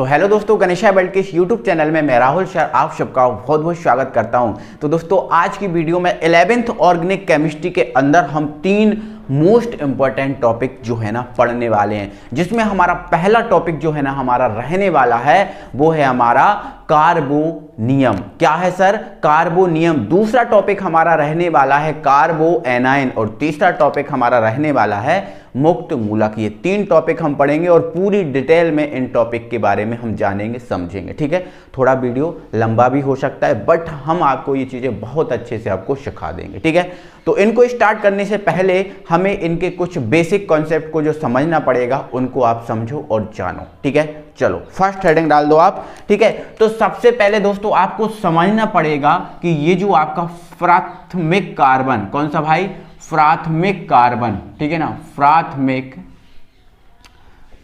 तो हेलो दोस्तों, गणेशा बेल्ट के इस यूट्यूब चैनल में मैं राहुल सर आप सबका बहुत बहुत स्वागत करता हूं। तो दोस्तों आज की वीडियो में 11th ऑर्गेनिक केमिस्ट्री के अंदर हम 3 मोस्ट इंपॉर्टेंट टॉपिक जो है ना पढ़ने वाले हैं, जिसमें हमारा पहला टॉपिक जो है ना हमारा रहने वाला है वो है हमारा कार्बोनियम। क्या है सर? कार्बोनियम। दूसरा टॉपिक हमारा रहने वाला है कार्बो एनाइन और तीसरा टॉपिक हमारा रहने वाला है मुक्त मूलक। ये 3 टॉपिक हम पढ़ेंगे और पूरी डिटेल में इन टॉपिक के बारे में हम जानेंगे समझेंगे। ठीक है, थोड़ा वीडियो लंबा भी हो सकता है बट हम आपको ये चीजें बहुत अच्छे से आपको सिखा देंगे। ठीक है, तो इनको स्टार्ट करने से पहले हमें इनके कुछ बेसिक कॉन्सेप्ट को जो समझना पड़ेगा उनको आप समझो और जानो। ठीक है, चलो फर्स्ट हेडिंग डाल दो आप। ठीक है, तो सबसे पहले दोस्तों आपको समझना पड़ेगा कि ये जो आपका प्राथमिक कार्बन, कौन सा भाई? प्राथमिक कार्बन। ठीक है ना, प्राथमिक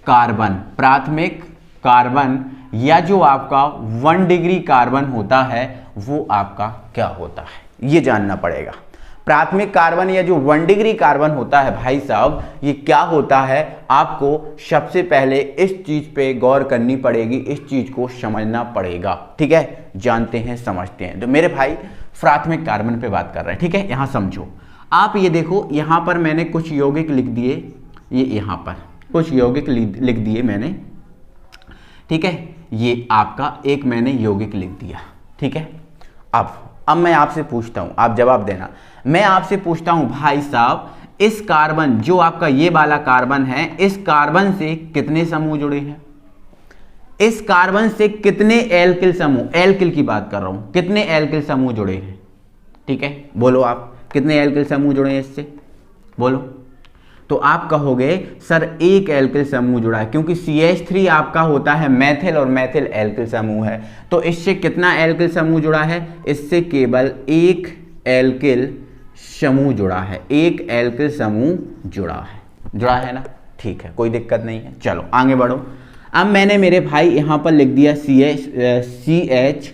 कार्बन, प्राथमिक कार्बन या जो आपका 1 डिग्री कार्बन होता है वो आपका क्या होता है, ये जानना पड़ेगा। प्राथमिक कार्बन या जो 1 डिग्री कार्बन होता है भाई साहब, ये क्या होता है आपको सबसे पहले इस चीज पे गौर करनी पड़ेगी, इस चीज को समझना पड़ेगा। ठीक है, जानते हैं समझते हैं। तो मेरे भाई प्राथमिक कार्बन पे बात कर रहे हैं। ठीक है, यहां समझो आप, ये देखो यहां पर मैंने कुछ यौगिक लिख दिए, ये यहां पर कुछ यौगिक लिख दिए मैंने। ठीक है, ये आपका एक मैंने यौगिक लिख दिया। ठीक है, अब मैं आपसे पूछता हूं, आप जवाब देना। मैं आपसे पूछता हूं भाई साहब, इस कार्बन जो आपका ये वाला कार्बन है, इस कार्बन से कितने समूह जुड़े हैं? इस कार्बन से कितने एल्किल समूह, एल्किल की बात कर रहा हूं, कितने एल्किल समूह जुड़े हैं? ठीक है, बोलो आप, कितने एल्किल समूह जुड़े हैं इससे? बोलो। तो आप कहोगे सर एक एल्किल समूह जुड़ा है, क्योंकि CH3 आपका होता है मेथिल और मेथिल एल्किल समूह है। तो इससे कितना एल्किल समूह जुड़ा है? इससे केवल एक एल्किल समूह जुड़ा है, एक एल्किल समूह जुड़ा है ना। ठीक है, कोई दिक्कत नहीं है, चलो आगे बढ़ो। अब मैंने मेरे भाई यहां पर लिख दिया CH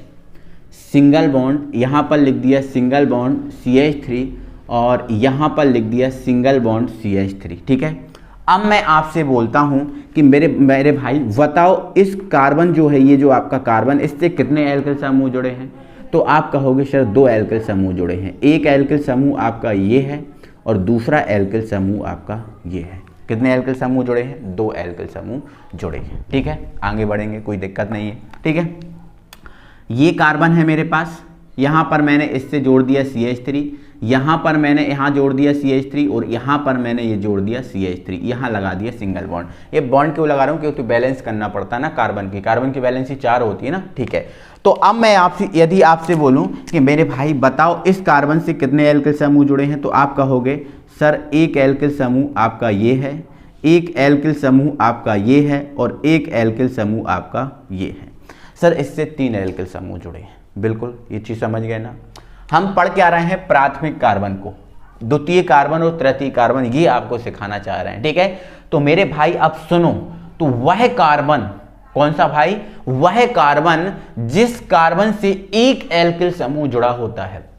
सिंगल बॉन्ड, यहां पर लिख दिया सिंगल बॉन्ड CH3 और यहां पर लिख दिया सिंगल बॉन्ड CH3। ठीक है, अब मैं आपसे बोलता हूं कि मेरे भाई बताओ, इस कार्बन जो है, ये जो आपका कार्बन, इससे कितने एल्किल समूह जुड़े हैं? तो आप कहोगे सर 2 एल्किल समूह जुड़े हैं। एक एल्किल समूह आपका ये है और दूसरा एल्किल समूह आपका ये है। कितने एल्किल समूह जुड़े हैं? 2 एल्किल समूह जुड़े हैं। ठीक है, आगे बढ़ेंगे, कोई दिक्कत नहीं है। ठीक है, ये कार्बन है मेरे पास, यहां पर मैंने इससे जोड़ दिया CH3, यहां पर मैंने यहां जोड़ दिया CH3 और यहां पर मैंने ये जोड़ दिया CH3, यहां लगा दिया सिंगल बॉन्ड। ये बॉन्ड क्यों लगा रहा हूं? क्योंकि बैलेंस करना पड़ता है ना कार्बन की वैलेंसी 4 होती है ना। ठीक है, तो अब मैं आपसे यदि आपसे बोलूं कि मेरे भाई बताओ इस कार्बन से कितने एल्किल समूह जुड़े हैं, तो आप कहोगे सर एक एल्किल समूह आपका ये है, एक एल्किल समूह आपका ये है और एक एल्किल समूह आपका ये है। सर इससे 3 एल्किल समूह जुड़े हैं। बिल्कुल, ये चीज समझ गए ना। हम पढ़ के आ रहे हैं प्राथमिक कार्बन को, द्वितीय कार्बन और तृतीय कार्बन, ये आपको सिखाना चाह रहे हैं। ठीक है, तो मेरे भाई अब सुनो, तो वह कार्बन, कौन सा भाई? वह कार्बन जिस कार्बन से एक एल्किल समूह जुड़ा होता है,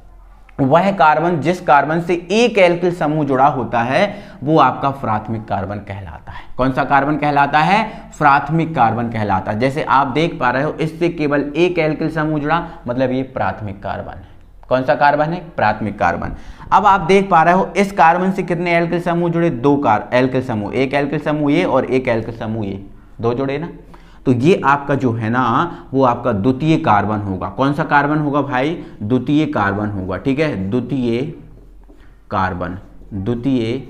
वह कार्बन जिस कार्बन से एक एल्किल समूह जुड़ा होता है वो आपका प्राथमिक कार्बन कहलाता है। कौन सा कार्बन कहलाता है? प्राथमिक कार्बन कहलाता है। जैसे आप देख पा रहे हो, इससे केवल एक एल्किल समूह जुड़ा, मतलब ये प्राथमिक कार्बन है। कौन सा कार्बन है? प्राथमिक कार्बन। अब आप देख पा रहे हो इस कार्बन से कितने एल्किल समूह जुड़े? 2 एल्किल समूह, एक एल्किल समूह ये और एक एल्किल समूह ये, 2 जुड़े ना। तो ये आपका जो है ना वो आपका द्वितीय कार्बन होगा। कौन सा कार्बन होगा भाई? द्वितीय कार्बन होगा। ठीक है, द्वितीय कार्बन, द्वितीय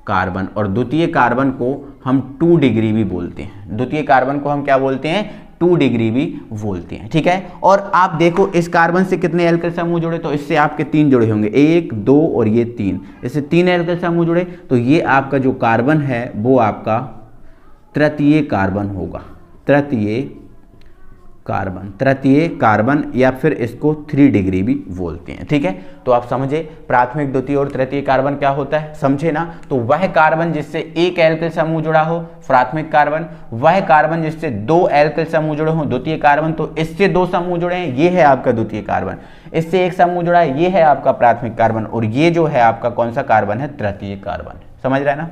कार्बन। और द्वितीय कार्बन को हम 2 डिग्री भी बोलते हैं। द्वितीय कार्बन को हम क्या बोलते हैं? 2 डिग्री भी बोलते हैं। ठीक है, और आप देखो इस कार्बन से कितने एल्किल समूह जुड़े? तो इससे आपके 3 जुड़े होंगे, 1 2 और ये 3, इससे 3 एल्किल समूह जुड़े। तो ये आपका जो कार्बन है वो आपका तृतीय कार्बन होगा, तृतीय कार्बन या फिर इसको 3 डिग्री भी बोलते हैं। ठीक है, तो आप समझे प्राथमिक, द्वितीय और तृतीय कार्बन क्या होता है, समझे ना। तो वह कार्बन जिससे एक एल्किल समूह जुड़ा हो प्राथमिक कार्बन, वह कार्बन जिससे 2 एल्किल समूह जुड़े हो द्वितीय कार्बन। तो इससे 2 समूह जुड़े हैं, ये है आपका द्वितीय कार्बन, इससे एक समूह जुड़ा है, ये है आपका प्राथमिक कार्बन, और ये जो है आपका कौन सा कार्बन है? तृतीय कार्बन। समझ रहे हैं ना।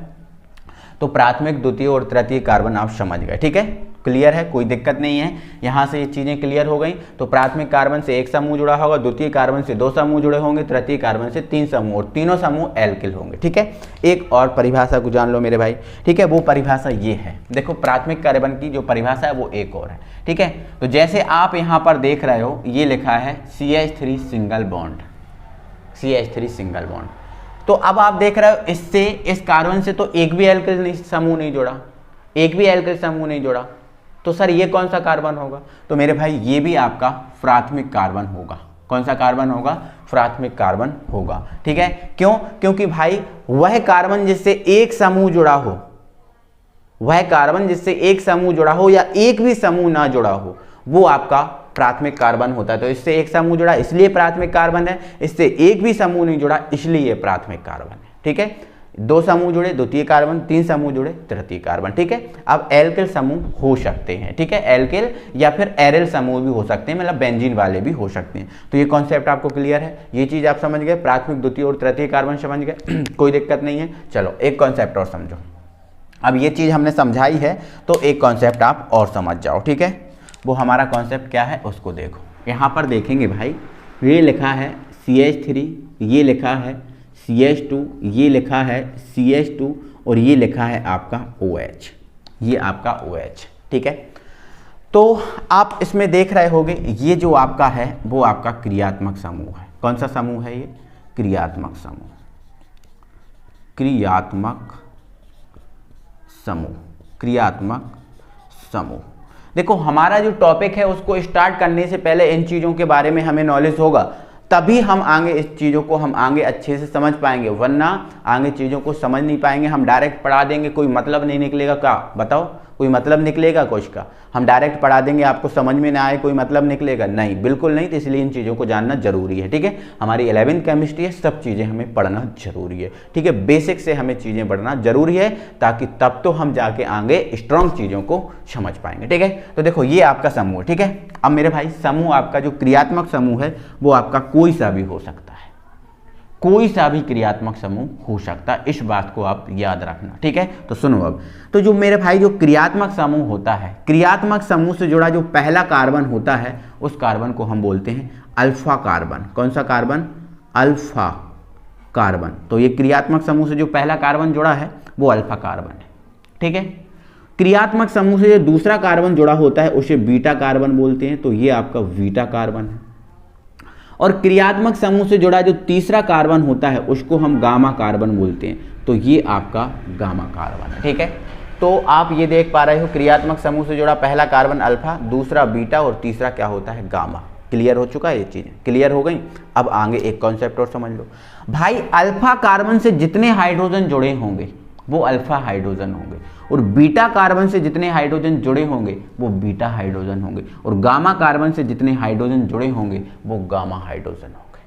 तो प्राथमिक, द्वितीय और तृतीय कार्बन आप समझ गए। ठीक है, क्लियर है, कोई दिक्कत नहीं है। यहाँ से ये चीज़ें क्लियर हो गई। तो प्राथमिक कार्बन से एक समूह जुड़ा होगा, द्वितीय कार्बन से 2 समूह जुड़े होंगे, तृतीय कार्बन से 3 समूह, और तीनों समूह एल्किल होंगे। ठीक है, एक और परिभाषा को जान लो मेरे भाई। ठीक है, वो परिभाषा ये है, देखो प्राथमिक कार्बन की जो परिभाषा है वो एक और है। ठीक है, तो जैसे आप यहाँ पर देख रहे हो, ये लिखा है CH3 single bond, CH3 single bond. तो अब आप देख रहे हो इससे, इस कार्बन से तो एक भी एल्किल समूह नहीं जुड़ा, एक भी एल्किल समूह नहीं जुड़ा। तो सर ये कौन सा कार्बन होगा? तो मेरे भाई ये भी आपका प्राथमिक कार्बन होगा। कौन सा कार्बन होगा? प्राथमिक कार्बन होगा। ठीक है, क्यों? क्योंकि भाई वह कार्बन जिससे एक समूह जुड़ा हो, वह कार्बन जिससे एक समूह जुड़ा हो या एक भी समूह ना जुड़ा हो, वो आपका प्राथमिक कार्बन होता है। तो इससे एक समूह जुड़ा इसलिए प्राथमिक कार्बन है, इससे एक भी समूह नहीं जुड़ा इसलिए प्राथमिक कार्बन है। ठीक है, 2 समूह जुड़े द्वितीय कार्बन, 3 समूह जुड़े तृतीय कार्बन। ठीक है, अब एल्किल समूह हो सकते हैं। ठीक है, एल्किल या फिर एरिल समूह भी हो सकते हैं, मतलब बेंजीन वाले भी हो सकते हैं। तो ये कॉन्सेप्ट आपको क्लियर है, ये चीज आप समझ गए, प्राथमिक द्वितीय और तृतीय कार्बन समझ गए कोई दिक्कत नहीं है। चलो एक कॉन्सेप्ट और समझो। अब ये चीज हमने समझाई है तो एक कॉन्सेप्ट आप और समझ जाओ। ठीक है, वो हमारा कॉन्सेप्ट क्या है उसको देखो। यहाँ पर देखेंगे भाई, ये लिखा है CH3, ये लिखा है CH2, ये लिखा है CH2 और ये लिखा है आपका OH, ये आपका OH। ठीक है, तो आप इसमें देख रहे होगे ये जो आपका है वो आपका क्रियात्मक समूह है। कौन सा समूह है ये? क्रियात्मक समूह, क्रियात्मक समूह, क्रियात्मक समूह। देखो हमारा जो टॉपिक है उसको स्टार्ट करने से पहले इन चीज़ों के बारे में हमें नॉलेज होगा, तभी हम आगे इस चीज़ों को हम आगे अच्छे से समझ पाएंगे, वरना आगे चीज़ों को समझ नहीं पाएंगे। हम डायरेक्ट पढ़ा देंगे, कोई मतलब नहीं निकलेगा। क्या बताओ, कोई मतलब निकलेगा कुछ का? हम डायरेक्ट पढ़ा देंगे, आपको समझ में ना आए, कोई मतलब निकलेगा? नहीं, बिल्कुल नहीं। तो इसलिए इन चीज़ों को जानना जरूरी है। ठीक है, हमारी 11th केमिस्ट्री है, सब चीज़ें हमें पढ़ना जरूरी है। ठीक है, बेसिक से हमें चीज़ें पढ़ना जरूरी है, ताकि तब तो हम जाके आगे स्ट्रॉन्ग चीज़ों को समझ पाएंगे। ठीक है, तो देखो ये आपका समूह। ठीक है, अब मेरे भाई समूह आपका जो क्रियात्मक समूह है वो आपका कोई सा भी हो सकता है, कोई सा भी क्रियात्मक समूह हो सकता है, इस बात को आप याद रखना। ठीक है, तो सुनो अब, तो जो मेरे भाई जो क्रियात्मक समूह होता है, क्रियात्मक समूह से जुड़ा जो पहला कार्बन होता है उस कार्बन को हम बोलते हैं अल्फा कार्बन। कौन सा कार्बन? Alpha carbon. तो ये क्रियात्मक समूह से जो पहला कार्बन जुड़ा है वो अल्फा कार्बन है। ठीक है, क्रियात्मक समूह से जो दूसरा कार्बन जुड़ा होता है उसे बीटा कार्बन बोलते हैं, तो ये आपका बीटा कार्बन है। और क्रियात्मक समूह से जुड़ा जो तीसरा कार्बन होता है उसको हम गामा कार्बन बोलते हैं, तो ये आपका गामा कार्बन है। ठीक है, तो आप ये देख पा रहे हो क्रियात्मक समूह से जुड़ा पहला कार्बन अल्फा, दूसरा बीटा और तीसरा क्या होता है? गामा। क्लियर हो चुका है, ये चीजें क्लियर हो गई। अब आगे एक कॉन्सेप्ट और समझ लो भाई, अल्फा कार्बन से जितने हाइड्रोजन जुड़े होंगे वो अल्फा हाइड्रोजन होंगे, और बीटा कार्बन से जितने हाइड्रोजन जुड़े होंगे वो बीटा हाइड्रोजन होंगे, और गामा कार्बन से जितने हाइड्रोजन जुड़े होंगे वो गामा हाइड्रोजन होंगे।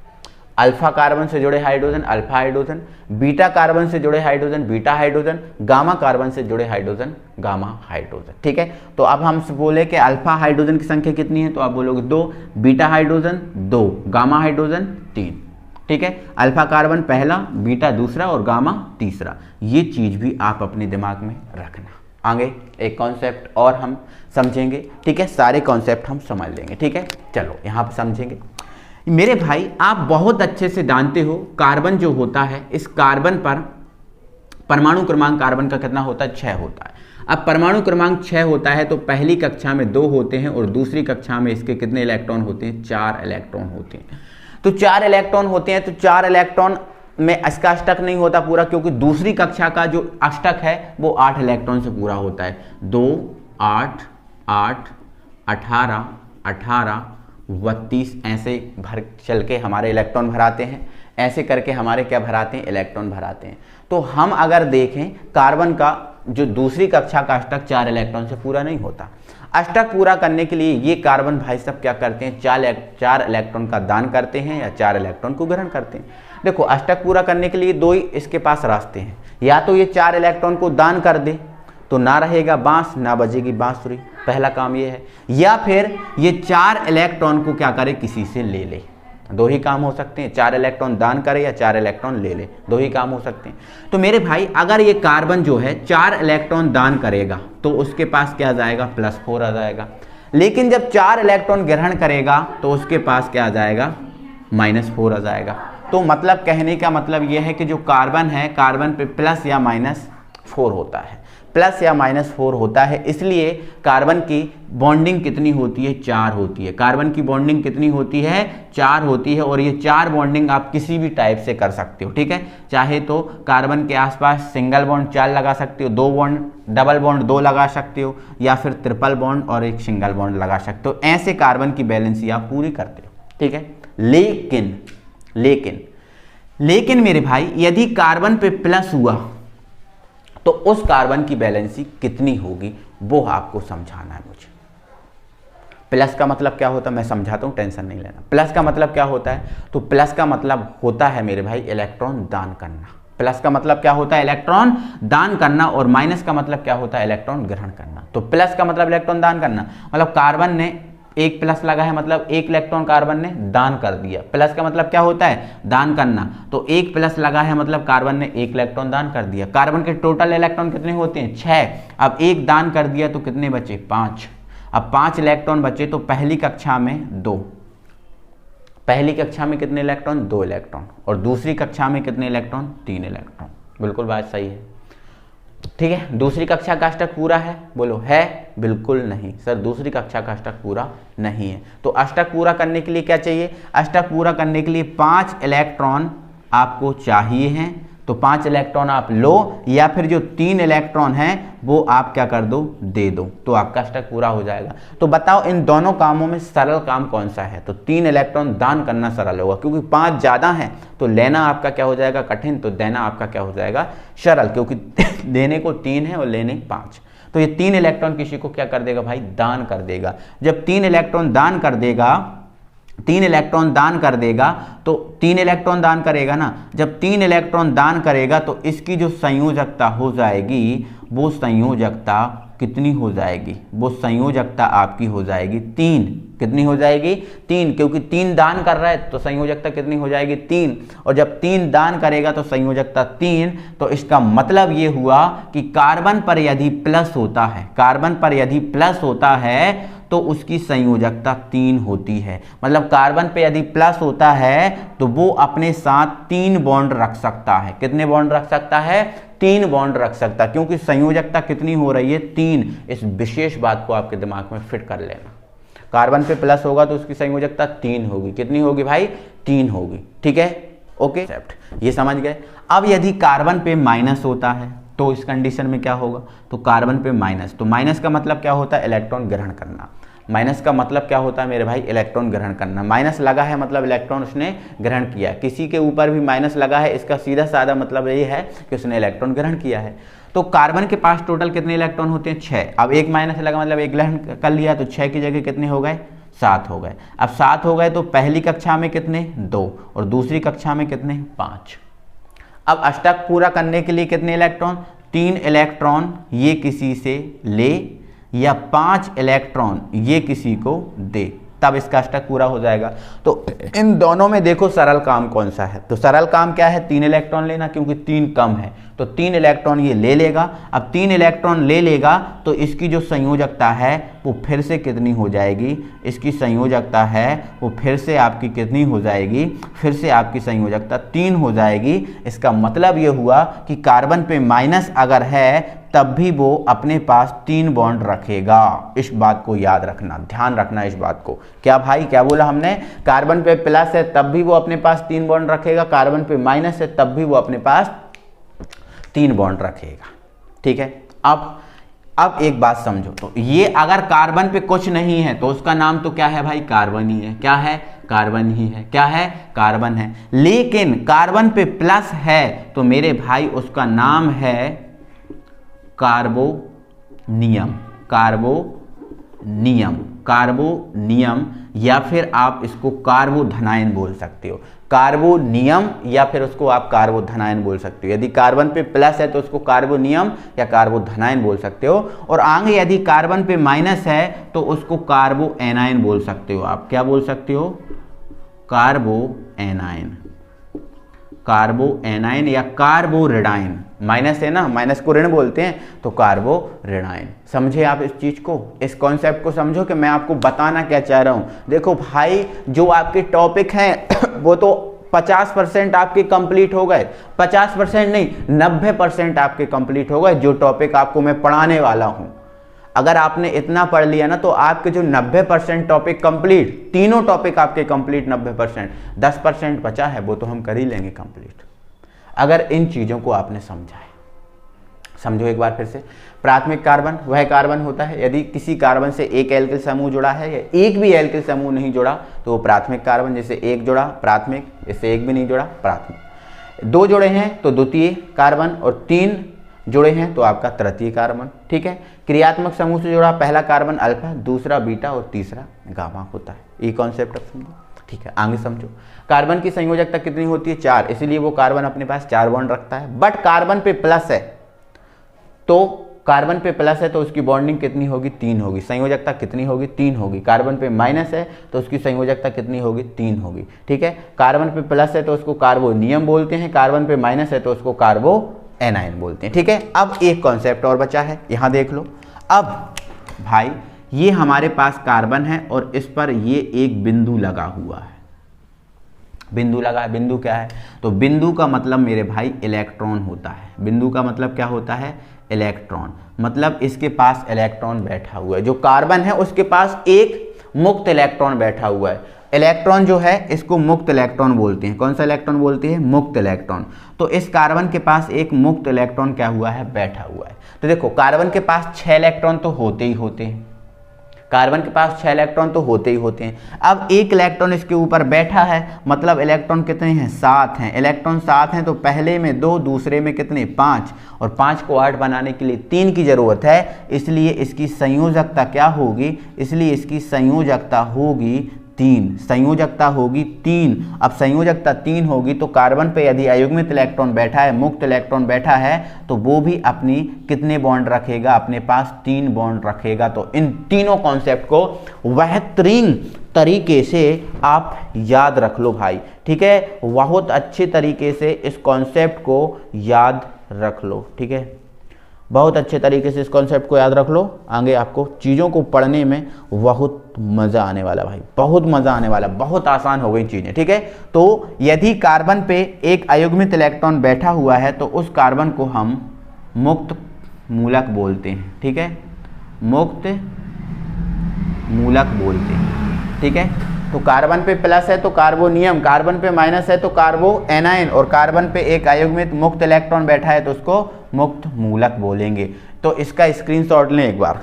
अल्फा कार्बन से जुड़े hydrogen alpha hydrogen, beta carbon से जुड़े hydrogen beta hydrogen, gamma carbon से जुड़े हाइड्रोजन गामा हाइड्रोजन। ठीक है, तो अब हम बोले कि अल्फा हाइड्रोजन की संख्या कितनी है, तो आप बोलोगे 2, बीटा हाइड्रोजन 2, गामा हाइड्रोजन 3। ठीक है, अल्फा कार्बन पहला, बीटा दूसरा और गामा तीसरा। ये चीज भी आप अपने दिमाग में रखना। आगे एक कॉन्सेप्ट और हम समझेंगे। ठीक है, सारे कॉन्सेप्ट हम समझ लेंगे। ठीक है, चलो यहाँ पर समझेंगे। मेरे भाई आप बहुत अच्छे से जानते हो कार्बन जो होता है, इस कार्बन पर परमाणु क्रमांक कार्बन का कितना होता है? 6 होता है। अब परमाणु क्रमांक 6 होता है तो पहली कक्षा में 2 होते हैं और दूसरी कक्षा में इसके कितने इलेक्ट्रॉन होते हैं? 4 इलेक्ट्रॉन होते हैं। तो 4 इलेक्ट्रॉन होते हैं, तो 4 इलेक्ट्रॉन में इसका अष्टक नहीं होता पूरा, क्योंकि दूसरी कक्षा का जो अष्टक है वो 8 इलेक्ट्रॉन से पूरा होता है। 2, 8, 8, 18, 18, 32 ऐसे भर चल के हमारे इलेक्ट्रॉन भराते हैं, ऐसे करके हमारे क्या भराते हैं? इलेक्ट्रॉन भराते हैं। तो हम अगर देखें कार्बन का जो दूसरी कक्षा का अष्टक 4 इलेक्ट्रॉन से पूरा नहीं होता। अष्टक पूरा करने के लिए ये कार्बन भाई सब क्या करते हैं? 4 इलेक्ट्रॉन का दान करते हैं या 4 इलेक्ट्रॉन को ग्रहण करते हैं। देखो अष्टक पूरा करने के लिए 2 ही इसके पास रास्ते हैं, या तो ये 4 इलेक्ट्रॉन को दान कर दे तो ना रहेगा बांस, ना बजेगी बांसुरी, पहला काम ये है, या फिर ये 4 इलेक्ट्रॉन को क्या करे? किसी से ले ले। दो ही काम हो सकते हैं, 4 इलेक्ट्रॉन दान करे या 4 इलेक्ट्रॉन ले ले, दो ही काम हो सकते हैं। तो मेरे भाई अगर ये कार्बन जो है 4 इलेक्ट्रॉन दान करेगा तो उसके पास क्या आ जाएगा, +4 आ जाएगा। लेकिन जब 4 इलेक्ट्रॉन ग्रहण करेगा तो उसके पास क्या आ जाएगा, -4 आ जाएगा। तो मतलब कहने का मतलब यह है कि जो कार्बन है, कार्बन पे प्लस या -4 होता है, प्लस या -4 होता है। इसलिए कार्बन की बॉन्डिंग कितनी होती है, 4 होती है। कार्बन की बॉन्डिंग कितनी होती है, 4 होती है। और ये 4 बॉन्डिंग आप किसी भी टाइप से कर सकते हो, ठीक है। चाहे तो कार्बन के आसपास सिंगल बॉन्ड 4 लगा सकते हो, 2 बॉन्ड डबल बॉन्ड 2 लगा सकते हो, या फिर ट्रिपल बॉन्ड और एक सिंगल बॉन्ड लगा सकते हो। ऐसे कार्बन की बैलेंसी आप पूरी करते हो, ठीक है। लेकिन मेरे भाई यदि कार्बन पे प्लस हुआ तो उस कार्बन की बैलेंसी कितनी होगी वो आपको समझाना है मुझे। प्लस का मतलब क्या होता है मैं समझाता हूं, टेंशन नहीं लेना। प्लस का मतलब क्या होता है, तो प्लस का मतलब होता है मेरे भाई इलेक्ट्रॉन दान करना। प्लस का मतलब क्या होता है, इलेक्ट्रॉन दान करना। और माइनस का मतलब क्या होता है, इलेक्ट्रॉन ग्रहण करना। तो प्लस का मतलब इलेक्ट्रॉन दान करना, मतलब कार्बन ने एक प्लस लगा है, मतलब एक इलेक्ट्रॉन कार्बन ने दान कर दिया। प्लस का मतलब क्या होता है, दान करना। तो एक प्लस लगा है मतलब कार्बन ने एक इलेक्ट्रॉन दान कर दिया। कार्बन के टोटल इलेक्ट्रॉन कितने होते हैं, 6। अब एक दान कर दिया तो कितने बचे, 5। अब 5 इलेक्ट्रॉन बचे। तो पहली कक्षा में 2, पहली कक्षा में कितने इलेक्ट्रॉन, 2 इलेक्ट्रॉन। और दूसरी कक्षा में कितने इलेक्ट्रॉन, 3 इलेक्ट्रॉन। बिल्कुल बात सही है, ठीक है। दूसरी कक्षा का अष्टक पूरा है, बोलो है, बिल्कुल नहीं सर, दूसरी कक्षा का अष्टक पूरा नहीं है। तो अष्टक पूरा करने के लिए क्या चाहिए, अष्टक पूरा करने के लिए 5 इलेक्ट्रॉन आपको चाहिए हैं। तो 5 इलेक्ट्रॉन आप लो, या फिर जो 3 इलेक्ट्रॉन हैं वो आप क्या कर दो, दे दो, तो आपका अष्टक पूरा हो जाएगा। तो बताओ इन दोनों कामों में सरल काम कौन सा है, तो 3 इलेक्ट्रॉन दान करना सरल होगा, क्योंकि 5 ज़्यादा हैं तो लेना आपका क्या हो जाएगा, कठिन। तो देना आपका क्या हो जाएगा, सरल, क्योंकि देने को 3 है और लेने 5। तो ये 3 इलेक्ट्रॉन किसी को क्या कर देगा भाई, दान कर देगा। जब 3 इलेक्ट्रॉन दान कर देगा, 3 इलेक्ट्रॉन दान कर देगा, तो 3 इलेक्ट्रॉन दान करेगा ना। जब 3 इलेक्ट्रॉन दान करेगा तो इसकी जो संयोजकता हो जाएगी, वो संयोजकता कितनी हो जाएगी, वो संयोजकता आपकी हो जाएगी 3। कितनी हो जाएगी, 3, क्योंकि 3 दान कर रहा है तो संयोजकता कितनी हो जाएगी, 3। और जब 3 दान करेगा तो संयोजकता 3। तो इसका मतलब ये हुआ कि कार्बन पर यदि प्लस होता है, कार्बन पर यदि प्लस होता है तो उसकी संयोजकता 3 होती है। मतलब कार्बन पे यदि प्लस होता है तो वो अपने साथ 3 बॉन्ड रख सकता है। कितने बॉन्ड रख सकता है, 3 बॉन्ड रख सकता है, क्योंकि संयोजकता कितनी हो रही है, 3। इस विशेष बात को आपके दिमाग में फिट कर लेना। कार्बन पे प्लस होगा तो उसकी संयोजकता 3 होगी। कितनी होगी भाई, 3 होगी, ठीक है, ओके, ये समझ गए। अब यदि कार्बन पे माइनस होता है तो इस कंडीशन में क्या होगा, तो कार्बन पे माइनस, तो माइनस का मतलब क्या होता है, इलेक्ट्रॉन ग्रहण करना। माइनस का मतलब क्या होता है मेरे भाई, इलेक्ट्रॉन ग्रहण करना। माइनस लगा है मतलब इलेक्ट्रॉन उसने ग्रहण किया। किसी के ऊपर भी माइनस लगा है, इसका सीधा साधा मतलब ये है कि उसने इलेक्ट्रॉन ग्रहण किया है। तो कार्बन के पास टोटल कितने इलेक्ट्रॉन होते हैं, 6। अब एक माइनस लगा मतलब एक ग्रहण कर लिया, तो 6 की जगह कितने हो गए, 7 हो गए। अब 7 हो गए तो पहली कक्षा में कितने, 2, और दूसरी कक्षा में कितने, 5। अब अष्टक पूरा करने के लिए कितने इलेक्ट्रॉन, 3 इलेक्ट्रॉन ये किसी से ले, या 5 इलेक्ट्रॉन ये किसी को दे, तब इसका अष्टक पूरा हो जाएगा। तो इन दोनों में देखो सरल काम कौन सा है, तो सरल काम क्या है, 3 इलेक्ट्रॉन लेना, क्योंकि 3 कम है। तो 3 इलेक्ट्रॉन ये ले लेगा। अब 3 इलेक्ट्रॉन ले लेगा तो इसकी जो संयोजकता है वो फिर से कितनी हो जाएगी, इसकी संयोजकता है वो फिर से आपकी कितनी हो जाएगी, फिर से आपकी संयोजकता 3 हो जाएगी। इसका मतलब ये हुआ कि कार्बन पे माइनस अगर है तब भी वो अपने पास 3 बॉन्ड रखेगा। इस बात को याद रखना, ध्यान रखना इस बात को। क्या भाई, क्या बोला हमने, कार्बन पे प्लस है तब भी वो अपने पास 3 बॉन्ड रखेगा, कार्बन पे माइनस है तब भी वो अपने पास 3 बॉन्ड रखेगा, ठीक है। अब एक बात समझो, तो ये अगर कार्बन पे कुछ नहीं है तो उसका नाम तो क्या है भाई, कार्बन ही है। क्या है, कार्बन ही है। क्या है, कार्बन है। लेकिन कार्बन पे प्लस है तो मेरे भाई उसका नाम है कार्बोनियम। कार्बोनियम, कार्बोनियम, या फिर आप इसको कार्बोधनायन बोल सकते हो। कार्बोनियम या फिर उसको आप कार्बोधनायन बोल सकते हो। यदि कार्बन पे प्लस है तो उसको कार्बोनियम या कार्बोधनायन बोल सकते हो। और आगे यदि कार्बन पे माइनस है तो उसको कार्बोएनायन बोल सकते हो। आप क्या बोल सकते हो, कार्बो एनाइन, कार्बो एनाइन या कार्बो रेडाइन, माइनस है ना, माइनस को ऋण बोलते हैं, तो कार्बो रेडाइन। समझे आप इस चीज को, इस कॉन्सेप्ट को समझो कि मैं आपको बताना क्या चाह रहा हूं। देखो भाई, जो आपके टॉपिक हैं वो तो 50% आपके कंप्लीट हो गए, 50% नहीं 90% आपके कंप्लीट हो गए, जो टॉपिक आपको मैं पढ़ाने वाला हूं। अगर आपने इतना पढ़ लिया ना तो आपके जो 90% टॉपिक कंप्लीट, तीनों टॉपिक आपके कंप्लीट 90%, 10% बचा है वो तो हम कर ही लेंगे कंप्लीट, अगर इन चीजों को आपने समझा है। समझो एक बार फिर से, प्राथमिक कार्बन वह कार्बन होता है यदि किसी कार्बन से एक एल्किल समूह जुड़ा है या एक भी एल्किल समूह नहीं जुड़ा तो वो प्राथमिक कार्बन। जैसे एक जुड़ा प्राथमिक, इससे एक भी नहीं जुड़ा प्राथमिक। दो जुड़े हैं तो द्वितीय कार्बन, और 3 जुड़े हैं तो आपका तृतीय कार्बन। ठीक है, क्रियात्मक समूह से जुड़ा पहला कार्बन अल्फा, दूसरा बीटा और तीसरा गामा होता है। ये कॉन्सेप्ट समझो। ठीक है, आगे समझो। कार्बन की संयोजकता कितनी होती है? 4, इसीलिए वो कार्बन अपने पास 4 बॉन्ड रखता है। बट कार्बन पे प्लस है तो कार्बन पे प्लस है तो उसकी बॉन्डिंग कितनी होगी? 3 होगी। संयोजकता कितनी होगी? 3 होगी। कार्बन पे माइनस है तो उसकी संयोजकता कितनी होगी? 3 होगी। ठीक है, कार्बन पे प्लस है तो उसको कार्बोनियम बोलते हैं, कार्बन पे माइनस है तो उसको कार्बो एनाइन बोलते हैं। ठीक है, अब एक कॉन्सेप्ट और बचा है, यहां देख लो। अब भाई ये हमारे पास कार्बन है और इस पर ये एक बिंदु लगा हुआ है, बिंदु लगा है। बिंदु क्या है? तो बिंदु का मतलब मेरे भाई इलेक्ट्रॉन होता है। बिंदु का मतलब क्या होता है? इलेक्ट्रॉन। मतलब इसके पास इलेक्ट्रॉन बैठा हुआ है, जो कार्बन है उसके पास एक मुक्त इलेक्ट्रॉन बैठा हुआ है। इलेक्ट्रॉन जो है इसको मुक्त इलेक्ट्रॉन बोलते हैं। कौन सा इलेक्ट्रॉन बोलते हैं? मुक्त इलेक्ट्रॉन। तो इस कार्बन के पास एक मुक्त इलेक्ट्रॉन क्या हुआ है? बैठा हुआ है। तो देखो, कार्बन के पास 6 इलेक्ट्रॉन तो होते ही होते हैं, कार्बन के पास 6 इलेक्ट्रॉन तो होते ही होते हैं। अब एक इलेक्ट्रॉन इसके ऊपर बैठा है, मतलब इलेक्ट्रॉन कितने हैं? 7 हैं। इलेक्ट्रॉन 7 हैं तो पहले में 2, दूसरे में कितने? 5, और 5 को 8 बनाने के लिए 3 की जरूरत है, इसलिए इसकी संयोजकता क्या होगी? इसलिए इसकी संयोजकता होगी 3। संयोजकता होगी 3। अब संयोजकता 3 होगी तो कार्बन पे यदि अयुग्मित इलेक्ट्रॉन बैठा है, मुक्त इलेक्ट्रॉन बैठा है, तो वो भी अपनी कितने बॉन्ड रखेगा? अपने पास 3 बॉन्ड रखेगा। तो इन तीनों कॉन्सेप्ट को बेहतरीन तरीके से आप याद रख लो भाई। ठीक है, बहुत अच्छे तरीके से इस कॉन्सेप्ट को याद रख लो। ठीक है, बहुत अच्छे तरीके से इस कॉन्सेप्ट को याद रख लो। आगे आपको चीज़ों को पढ़ने में बहुत मज़ा आने वाला भाई, बहुत मज़ा आने वाला, बहुत आसान हो गई चीज़ें। ठीक है, तो यदि कार्बन पे एक अयुग्मित इलेक्ट्रॉन बैठा हुआ है तो उस कार्बन को हम मुक्त मूलक बोलते हैं। ठीक है, मुक्त मूलक बोलते हैं। ठीक है, तो कार्बन पे प्लस है तो कार्बोनियम, कार्बन पे माइनस है तो कार्बो एनाइन, और कार्बन पे एक अयुग्मित मुक्त इलेक्ट्रॉन बैठा है तो उसको मुक्त मूलक बोलेंगे। तो इसका स्क्रीनशॉट लें एक बार,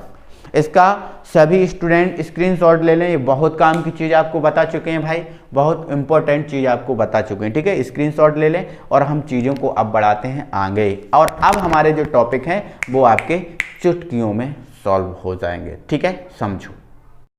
इसका सभी स्टूडेंट स्क्रीनशॉट ले लें। ये बहुत काम की चीज़ आपको बता चुके हैं भाई, बहुत इंपॉर्टेंट चीज़ आपको बता चुके हैं। ठीक है, स्क्रीनशॉट ले लें और हम चीज़ों को अब बढ़ाते हैं आगे। और अब हमारे जो टॉपिक हैं वो आपके चुटकियों में सॉल्व हो जाएंगे। ठीक है, समझो।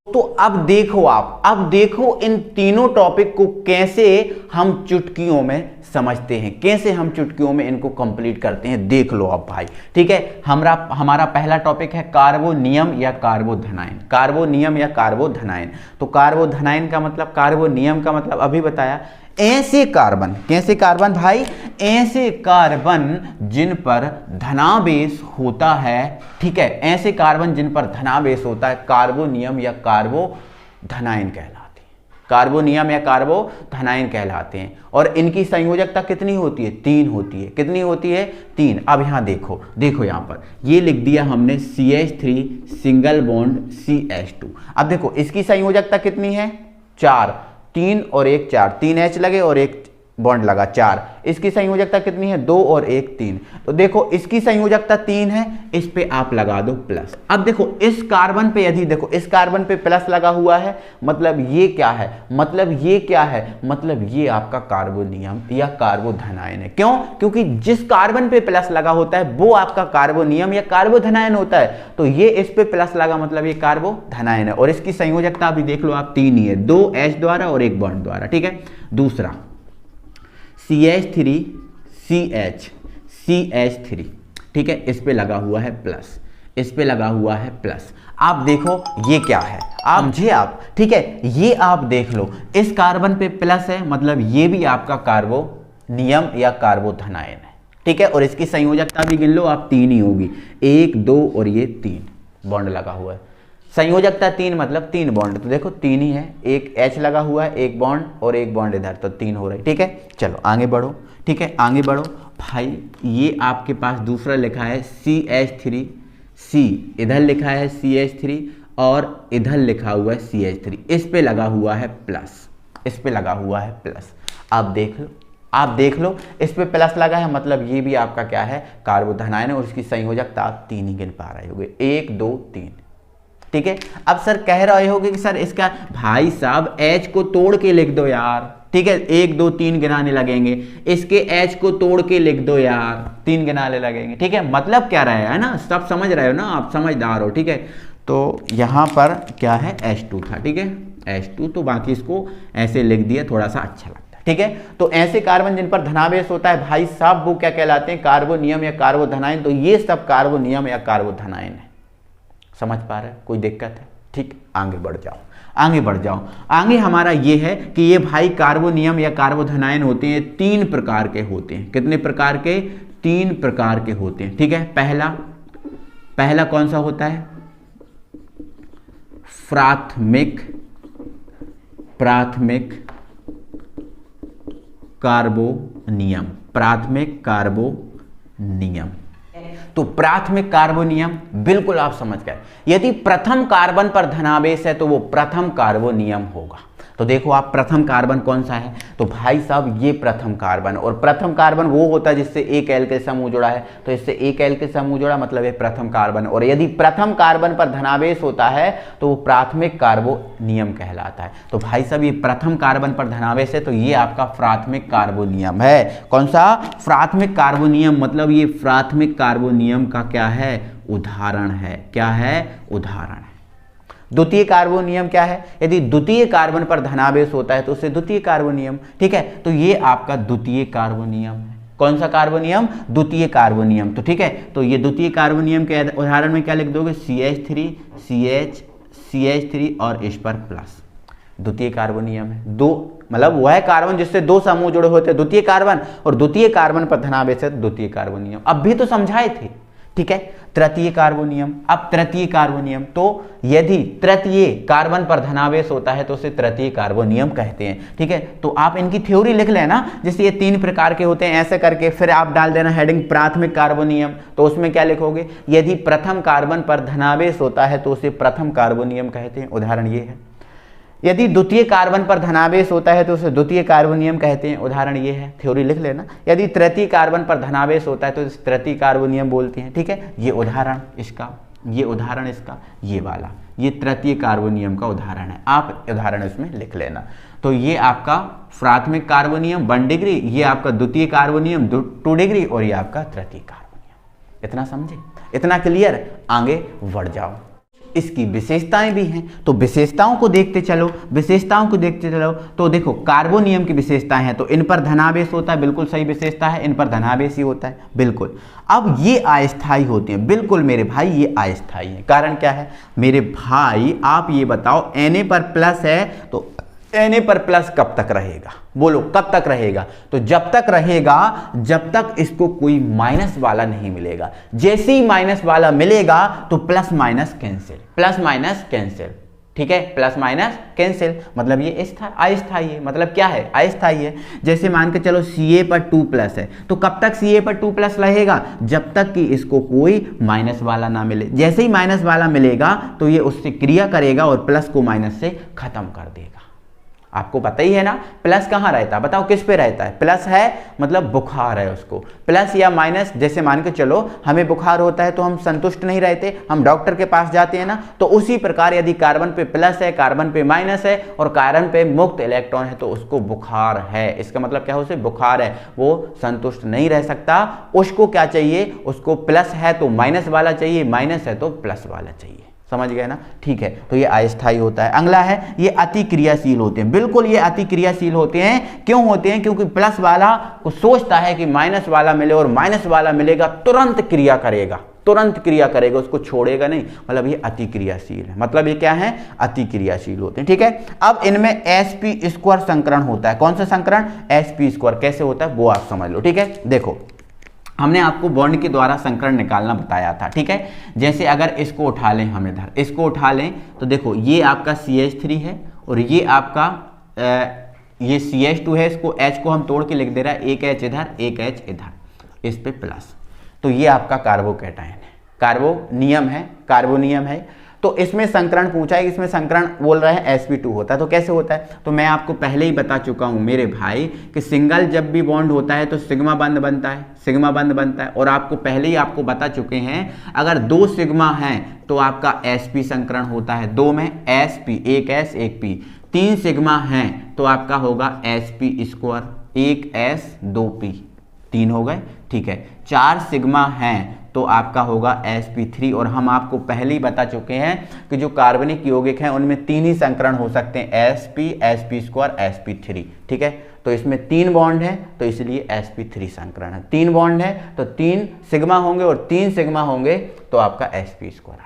तो अब देखो आप, अब देखो इन तीनों टॉपिक को कैसे हम चुटकियों में समझते हैं, कैसे हम चुटकियों में इनको कंप्लीट करते हैं। देख लो अब भाई। ठीक है, हमारा पहला टॉपिक है कार्बोनियम या कार्बोधनाइन। कार्बोनियम या कार्बोधनाइन। तो कार्बोधनाइन का मतलब, कार्बोनियम का मतलब अभी बताया। ऐसे कार्बन, कैसे कार्बन भाई? ऐसे कार्बन जिन पर धनावेश होता है। ठीक है, ऐसे कार्बन जिन पर धनावेश होता है कार्बोनियम या कार्बोधनाइन कहलाते हैं। कार्बोनियम या कार्बोधनाइन कहलाते हैं। और इनकी संयोजकता कितनी होती है? 3 होती है। कितनी होती है? 3। अब यहां देखो, देखो यहां पर ये लिख दिया हमने CH3 सिंगल बॉन्ड CH2। अब देखो इसकी संयोजकता कितनी है? 4, 3 और 1 4, 3 H लगे और 1 बॉन्ड लगा, 4। इसकी संयोजकता कितनी है? 2 और 1 3। तो देखो इसकी संयोजकता 3 है, इस पे आप लगा दो प्लस। अब देखो इस कार्बन पे, यदि देखो इस कार्बन पे प्लस लगा हुआ है, मतलब ये क्या है? मतलब ये क्या है? मतलब ये आपका कार्बोनियम या कार्बोधनाइन है। क्यों? क्योंकि जिस कार्बन पे प्लस लगा होता है वो आपका कार्बोनियम या कार्बोधनाइन होता है। तो ये इस पे प्लस लगा मतलब ये कार्बोधनाइन है। और इसकी संयोजकता अभी देख लो आप 3 ही है, 2 H द्वारा और 1 बॉन्ड द्वारा। ठीक है, दूसरा CH3 CH3। ठीक है, इस पे लगा हुआ है प्लस, इस पे लगा हुआ है प्लस। आप देखो ये क्या है? आप ठीक है, ये आप देख लो, इस कार्बन पे प्लस है, मतलब ये भी आपका कार्बोनियम या कार्बोधनायन है, ठीक है। और इसकी संयोजकता भी गिन लो आप, 3 ही होगी, 1 2 और ये 3 बॉन्ड लगा हुआ है। संयोजकता 3 मतलब 3 बॉन्ड, तो देखो 3 ही है, एक H लगा हुआ है, एक बॉन्ड और एक बॉन्ड इधर, तो 3 हो रही, ठीक है। चलो आगे बढ़ो, ठीक है, आगे बढ़ो भाई। ये आपके पास दूसरा लिखा है CH3, C इधर लिखा है CH3 और इधर लिखा हुआ है CH3, इस पे लगा हुआ है प्लस, इस पे लगा हुआ है प्लस। आप देख लो इस पे प्लस लगा है, मतलब ये भी आपका क्या है, कार्बोधनायन है। और इसकी संयोजकता आप 3 ही गिन पा रहे होगे, 1 2 3, ठीक है। अब सर कह रहे होगे कि सर इसका, भाई साहब H को तोड़ के लिख दो यार, ठीक है, 1 2 3 गिनाने लगेंगे, इसके H को तोड़ के लिख दो यार, 3 गिनाने लगेंगे, ठीक है। मतलब क्या रहा है ना, सब समझ रहे हो ना, आप समझदार हो, ठीक है। तो यहां पर क्या है, H2 था, ठीक है, H2, तो बाकी इसको ऐसे लिख दिया, थोड़ा सा अच्छा लगता है, ठीक है। तो ऐसे कार्बन जिन पर धनावेश होता है भाई साहब, वो क्या कहलाते हैं, कार्बोनियम या कार्बोधनायन। तो ये सब कार्बोनियम या कार्बोधनायन है, समझ पा रहे हैं, कोई दिक्कत है, ठीक। आगे बढ़ जाओ। आगे हमारा ये है कि ये भाई कार्बोनियम या कार्बोधनायन होते हैं, 3 प्रकार के होते हैं। कितने प्रकार के, 3 प्रकार के होते हैं, ठीक है। पहला कौन सा होता है, प्राथमिक कार्बोनियम, प्राथमिक कार्बोनियम। तो प्राथमिक कार्बोनियम बिल्कुल आप समझ गए, यदि प्रथम कार्बन पर धनावेश है तो वो प्रथम कार्बोनियम होगा। तो देखो आप, प्रथम कार्बन कौन सा है, तो भाई साहब ये प्रथम कार्बन, और प्रथम कार्बन वो होता है जिससे एक एल्किल समूह जुड़ा है, तो इससे एक एल्किल समूह जुड़ा मतलब ये प्रथम कार्बन। और यदि प्रथम कार्बन पर धनावेश होता है तो वो प्राथमिक कार्बोनियम कहलाता है। तो भाई साहब ये प्रथम कार्बन पर धनावेश है, तो ये आपका प्राथमिक कार्बोनियम है। कौन सा, प्राथमिक कार्बोनियम, मतलब ये प्राथमिक कार्बोनियम का क्या है, उदाहरण है। क्या है, उदाहरण है। द्वितीय कार्बोनियम क्या है, यदि द्वितीय कार्बन पर धनावेश होता है तो उसे द्वितीय कार्बोनियम, ठीक है। तो ये आपका द्वितीय कार्बोनियम है। कौन सा कार्बोनियम, द्वितीय कार्बोनियम, तो ठीक है। तो ये द्वितीय कार्बोनियम के उदाहरण में क्या लिख दोगे, CH3 और इस पर प्लस, द्वितीय कार्बोनियम है। दो मतलब वह कार्बन जिससे 2 समूह जुड़े होते हैं, द्वितीय कार्बन, और द्वितीय कार्बन पर धनावेश है द्वितीय कार्बोनियम। अब भी तो समझाए थे, ठीक है। तृतीय कार्बोनियम, अब तृतीय कार्बोनियम, तो यदि तृतीय कार्बन पर धनावेश होता है तो उसे तृतीय कार्बोनियम कहते हैं, ठीक है। तो आप इनकी थ्योरी लिख लेना, जैसे ये 3 प्रकार के होते हैं, ऐसे करके फिर आप डाल देना हेडिंग प्राथमिक कार्बोनियम। तो उसमें क्या लिखोगे, यदि प्रथम कार्बन पर धनावेश होता है तो उसे प्रथम कार्बोनियम कहते हैं, उदाहरण ये है। यदि द्वितीय कार्बन पर धनावेश होता है तो उसे द्वितीय कार्बोनियम कहते हैं, उदाहरण ये है, थ्योरी लिख लेना। यदि तृतीय कार्बन पर धनावेश होता है तो उसे तृतीय कार्बोनियम बोलते हैं, ठीक है। ये उदाहरण इसका, ये उदाहरण इसका, ये वाला, ये तृतीय कार्बोनियम का उदाहरण है, आप उदाहरण इसमें लिख लेना। तो ये आपका प्राथमिक कार्बोनियम 1 डिग्री, ये आपका द्वितीय कार्बोनियम 2 डिग्री, और ये आपका तृतीय कार्बोनियम। इतना समझे, इतना क्लियर, आगे बढ़ जाओ। इसकी विशेषताएं भी हैं, तो विशेषताओं को देखते चलो, तो देखो कार्बोनियम की विशेषताएं हैं, तो इन पर धनावेश होता है, बिल्कुल सही विशेषता है, इन पर धनावेश ही होता है, बिल्कुल। अब ये अस्थायी होते हैं, बिल्कुल मेरे भाई ये अस्थायी है। कारण क्या है मेरे भाई, आप ये बताओ, Na पर प्लस है तो Na पर प्लस कब तक रहेगा, बोलो कब तक रहेगा, तो जब तक रहेगा जब तक इसको कोई माइनस वाला नहीं मिलेगा। जैसे ही माइनस वाला मिलेगा तो plus minus cancel, plus minus cancel, ठीक है, प्लस माइनस कैंसिल, मतलब ये अस्थायी है। मतलब क्या है, अस्थायी है। जैसे मान के चलो Ca पर 2 प्लस है, तो कब तक Ca पर 2 प्लस रहेगा, जब तक कि इसको कोई माइनस वाला ना मिले। जैसे ही माइनस वाला मिलेगा तो ये उससे क्रिया करेगा और प्लस को माइनस से खत्म कर देगा। आपको पता ही है ना, प्लस कहाँ रहता है, बताओ किस पे रहता है, प्लस है मतलब बुखार है उसको, प्लस या माइनस। जैसे मान के चलो हमें बुखार होता है तो हम संतुष्ट नहीं रहते, हम डॉक्टर के पास जाते हैं ना, तो उसी प्रकार यदि कार्बन पे प्लस है, कार्बन पे माइनस है और कार्बन पे मुक्त इलेक्ट्रॉन है तो उसको बुखार है। इसका मतलब क्या है, उसे बुखार है, वो संतुष्ट नहीं रह सकता। उसको क्या चाहिए, उसको प्लस है तो माइनस वाला चाहिए, माइनस है तो प्लस वाला चाहिए। समझ गए ना, ठीक है। तो ये अस्थायी होता है। अगला है ये अति क्रियाशील होते हैं। बिल्कुल ये अति क्रियाशील होते हैं। क्यों होते हैं, क्योंकि प्लस वाला को सोचता है कि माइनस वाला मिले और माइनस वाला मिलेगा तुरंत क्रिया करेगा, तुरंत क्रिया करेगा, उसको छोड़ेगा नहीं, मतलब ये अतिक्रियाशील है। मतलब ये क्या है, अतिक्रियाशील होते हैं। ठीक है, अब इनमें sp² संकरण होता है। कौन सा संकरण, sp²। कैसे होता है वो आप समझ लो। ठीक है, देखो हमने आपको बॉन्ड के द्वारा संकरण निकालना बताया था। ठीक है, जैसे अगर इसको उठा लें, हम इधर इसको उठा लें तो देखो ये आपका CH3 है और ये आपका ये CH2 है। इसको H को हम तोड़ के लिख दे रहा है, एक H इधर एक H इधर, इस पे प्लस, तो ये आपका कार्बोकैटायन है, कार्बोनियम है, कार्बोनियम है। तो इसमें संकरण पूछा है, इसमें संकरण बोल रहे हैं sp2 होता है। तो कैसे होता है, तो मैं आपको पहले ही बता चुका हूं मेरे भाई कि सिंगल जब भी बॉन्ड होता है तो सिग्मा बंध बनता है, सिग्मा बंध बनता है। और आपको पहले ही आपको बता चुके हैं अगर 2 सिग्मा हैं तो आपका sp संकरण होता है, 2 में sp, एक s एक p। 3 सिग्मा हैं तो आपका होगा sp², एक s 2 p, 3 हो गए। ठीक है, 4 सिग्मा हैं तो आपका होगा sp3। और हम आपको पहले ही बता चुके हैं कि जो कार्बनिक यौगिक हैं उनमें 3 ही संकरण हो सकते हैं, sp, sp², sp3। ठीक है, तो इसमें 3 बॉन्ड है तो इसलिए sp3 संकरण है। 3 बॉन्ड है तो 3 सिग्मा होंगे और 3 सिग्मा होंगे तो आपका sp² आएगा।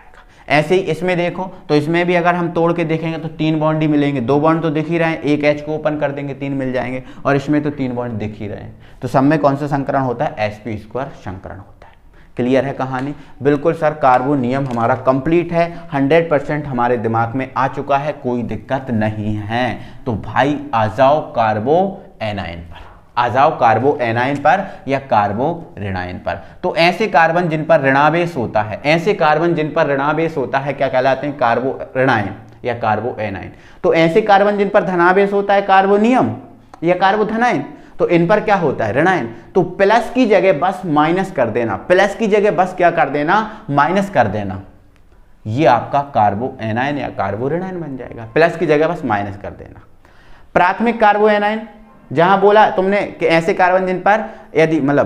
ऐसे ही इसमें देखो तो इसमें भी अगर हम तोड़ के देखेंगे तो 3 बॉन्ड ही मिलेंगे। 2 बॉन्ड तो दिख ही रहे हैं, एक H को ओपन कर देंगे 3 मिल जाएंगे, और इसमें तो 3 बॉन्ड दिख ही रहे हैं। तो सब में कौन सा संकरण होता है, sp² संकरण होता है। क्लियर है कहानी, बिल्कुल सर। कार्बोनियम हमारा कंप्लीट है, 100% हमारे दिमाग में आ चुका है, कोई दिक्कत नहीं है। तो भाई आ जाओ कार्बो एनायन पर, आ जाओ कार्बो एनायन पर या कार्बो ऋणायन पर। तो ऐसे कार्बन जिन पर ऋणावेश होता है, ऐसे कार्बन जिन पर ऋणावेश होता है क्या कहलाते हैं, कार्बो ऋणायन या कार्बो एनायन। तो ऐसे कार्बन जिन पर धनावेश होता है कार्बोनियम या कार्बो धनायन, तो इन पर क्या होता है, ऋणायन। तो प्लस की जगह बस माइनस कर देना, प्लस की जगह बस क्या कर देना, माइनस कर देना, ये आपका कार्बो एनायन या कार्बो ऋणायन बन जाएगा। प्लस की जगह बस माइनस कर देना। प्राथमिक कार्बो एनायन, जहां बोला तुमने कि ऐसे कार्बन जिन पर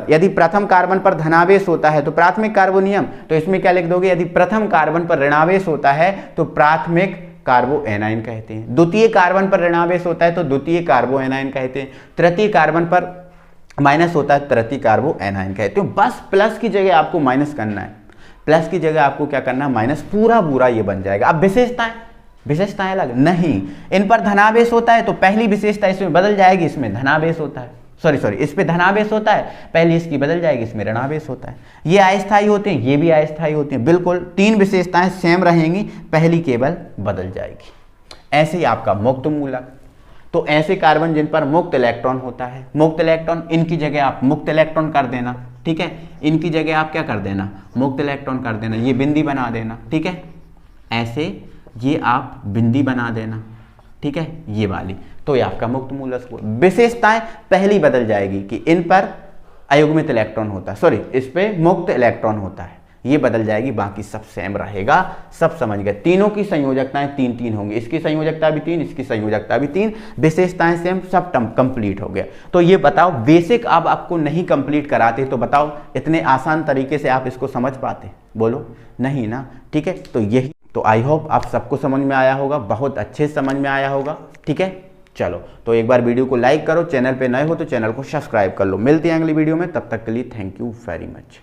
यदि प्रथम कार्बन पर धनावेश होता है तो प्राथमिक कार्बोनियम, तो इसमें क्या लिख दोगे, यदि प्रथम कार्बन पर ऋणावेश होता है तो प्राथमिक कार्बो एनायन कहते हैं। द्वितीय कार्बन पर ऋणावेश होता है तो द्वितीय कार्बो एनायन कहते हैं। तृतीय कार्बन पर माइनस होता है तृतीय कार्बो एनायन कहते हैं। बस प्लस की जगह आपको माइनस करना है, प्लस की जगह आपको क्या करना है, माइनस, पूरा ये बन जाएगा। अब विशेषताएं अलग नहीं, इन पर धनावेश होता है तो पहली विशेषता इसमें बदल जाएगी, इसमें धनावेश होता है, सॉरी इस पे धनावेश होता है, पहले इसकी बदल जाएगी, इसमें ऋणावेश होता है। ये अस्थायी होते हैं, ये भी अस्थायी होते हैं, बिल्कुल 3 विशेषताएं सेम रहेंगी, पहली केवल बदल जाएगी। ऐसे ही आपका मुक्त मूलक, तो ऐसे कार्बन जिन पर मुक्त इलेक्ट्रॉन होता है, मुक्त इलेक्ट्रॉन, इनकी जगह आप मुक्त इलेक्ट्रॉन कर देना। ठीक है, इनकी जगह आप क्या कर देना, मुक्त इलेक्ट्रॉन कर देना, ये बिंदी बना देना। ठीक है, ऐसे ये आप बिंदी बना देना। ठीक है, ये वाली, तो ये आपका मुक्त मूलक। विशेषताएं पहली बदल जाएगी कि इन पर अयुग्मित इलेक्ट्रॉन होता है, सॉरी इस पे मुक्त इलेक्ट्रॉन होता है, ये बदल जाएगी, बाकी सब सेम रहेगा। सब समझ गए, तीनों की संयोजकताएं 3 होंगी, इसकी संयोजकता भी 3, इसकी संयोजकता भी 3, विशेषताएं सेम, सब कंप्लीट हो गया। तो ये बताओ, बेसिक अब आपको नहीं कंप्लीट कराते तो बताओ इतने आसान तरीके से आप इसको समझ पाते, बोलो नहीं ना। ठीक है, तो यही, तो आई होप आप सबको समझ में आया होगा, बहुत अच्छे से समझ में आया होगा। ठीक है, चलो तो एक बार वीडियो को लाइक करो, चैनल पे नए हो तो चैनल को सब्सक्राइब कर लो। मिलते हैं अगली वीडियो में, तब तक के लिए थैंक यू वेरी मच।